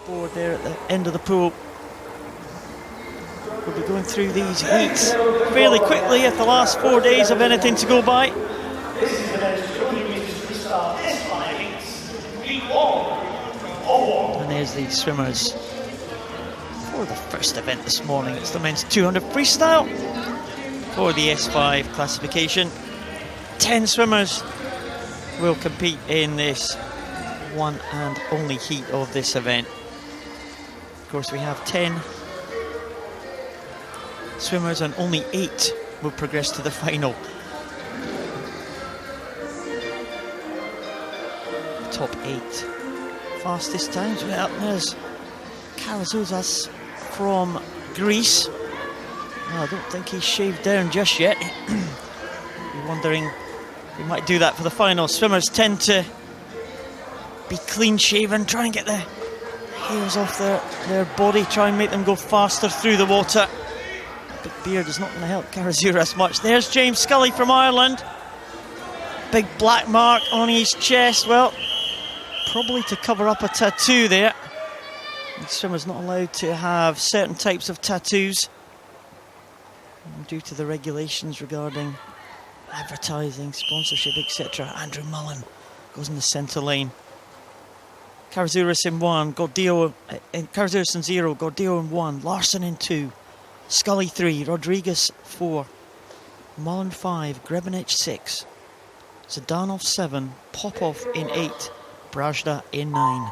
Board there at the end of the pool. We'll be going through these heats fairly quickly if the last 4 days have anything to go by. This is the men's Freestyle S5 heat 1. And there's the swimmers for the first event this morning. It's the men's 200 freestyle for the S5 classification. 10 swimmers will compete in this one and only heat of this event. Of course, we have 10 swimmers and only 8 will progress to the final. Top 8 fastest times. Well, there's Karazuzas from Greece. I don't think he's shaved down just yet. You're wondering if he might do that for the final. Swimmers tend to be clean shaven, try and get the hairs off their body, try and make them go faster through the water. Big beard is not going to help Karazuzas much. There's James Scully from Ireland. Big black mark on his chest. Well, probably to cover up a tattoo there. The swimmer's not allowed to have certain types of tattoos due to the regulations regarding advertising, sponsorship, etc. Andrew Mullen goes in the centre lane. Karazuzas in 1, Karazuzas in 0, Gordillo in 1, Larson in 2, Scully 3, Rodriguez 4, Mullen 5, Grebenich 6, Zdanov 7, Popov in 8, Brajda in 9.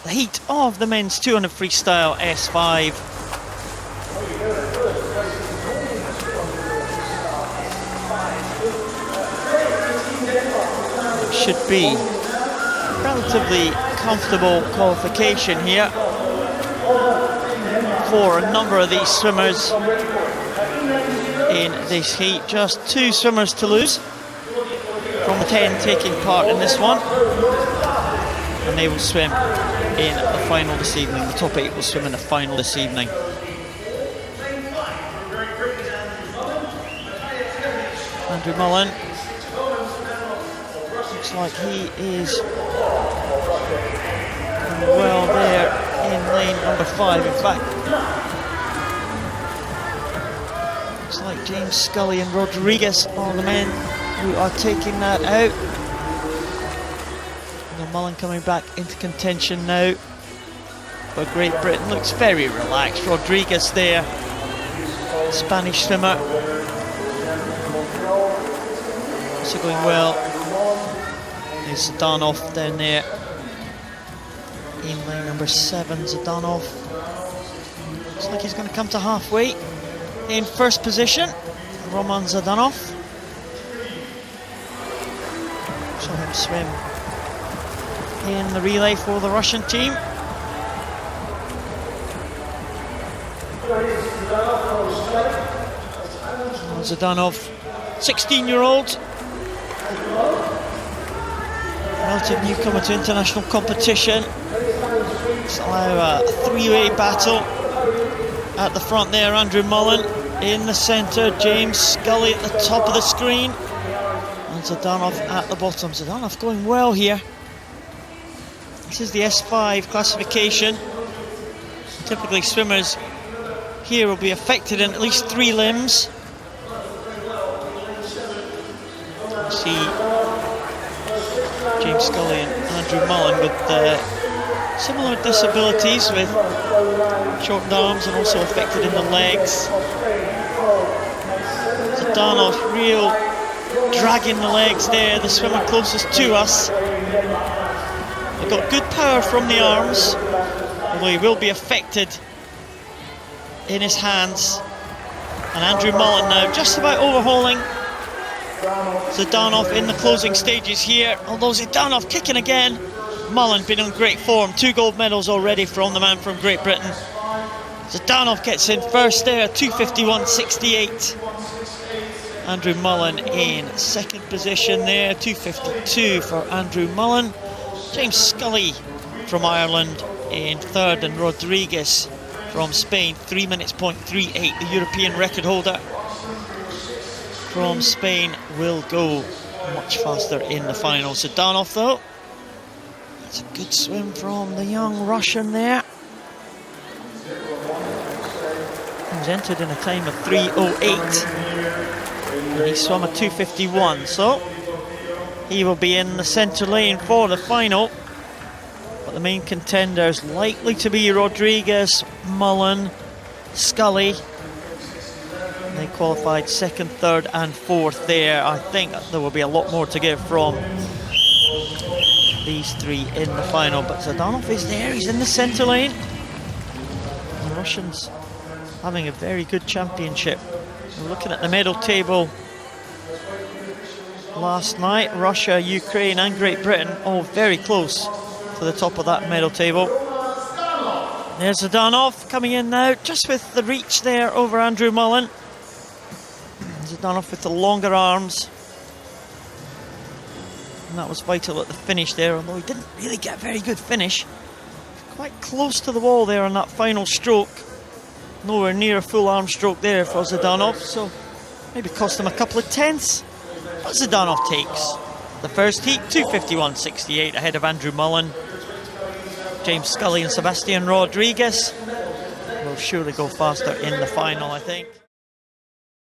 The heat of the men's 200 freestyle S5. Should be relatively comfortable qualification here for a number of these swimmers in this heat. Just 2 swimmers to lose from the 10 taking part in this one, and they will swim in the final this evening. The top 8 will swim in the final this evening. Andrew Mullen looks like he is well there in lane number 5. In fact, looks like James Scully and Rodriguez are the men who are taking that out. And Mullen coming back into contention now. But Great Britain looks very relaxed. Rodriguez there, Spanish swimmer, also going well. There's Zdanov down there in lane number 7. Zdanov looks like he's going to come to halfway in first position. Roman Zdanov. Saw him swim in the relay for the Russian team. Zdanov, 16-year-old, relative newcomer to international competition. Let's allow a 3-way battle at the front there. Andrew Mullen in the centre, James Scully at the top of the screen, and Zdanov at the bottom. Zdanov going well here. This is the S5 classification. Typically swimmers here will be affected in at least 3 limbs. You see James Scully and Andrew Mullen with similar disabilities, with shortened arms and also affected in the legs. Zdanov real dragging the legs there, the swimmer closest to us. They've got good power from the arms, although he will be affected in his hands. And Andrew Mullen now just about overhauling Zdanov in the closing stages here, although Zdanov kicking again. Mullen been in great form, 2 gold medals already from the man from Great Britain. Zdanov gets in first there, 2:51.68. Andrew Mullen in second position there, 2:52 for Andrew Mullen. James Scully from Ireland in third, and Rodriguez from Spain, 3 minutes .38, the European record holder from Spain, will go much faster in the final. Zdanov though, It's a good swim from the young Russian there. He was entered in a time of 3:08. And he swam a 2:51, so he will be in the centre lane for the final. But the main contenders likely to be Rodriguez, Mullen, Scully. They qualified second, third and fourth there. I think there will be a lot more to give from these three in the final. But Zhdanov is there, he's in the centre lane. The Russians having a very good championship. We're looking at the medal table last night. Russia, Ukraine and Great Britain all very close to the top of that medal table. There's Zhdanov coming in now, just with the reach there over Andrew Mullen. Zhdanov with the longer arms. And that was vital at the finish there, although he didn't really get a very good finish. Quite close to the wall there on that final stroke. Nowhere near a full arm stroke there for Zhdanov, so maybe cost him a couple of tenths. But Zhdanov takes the first heat, 2:51.68 ahead of Andrew Mullen. James Scully and Sebastian Rodriguez will surely go faster in the final, I think.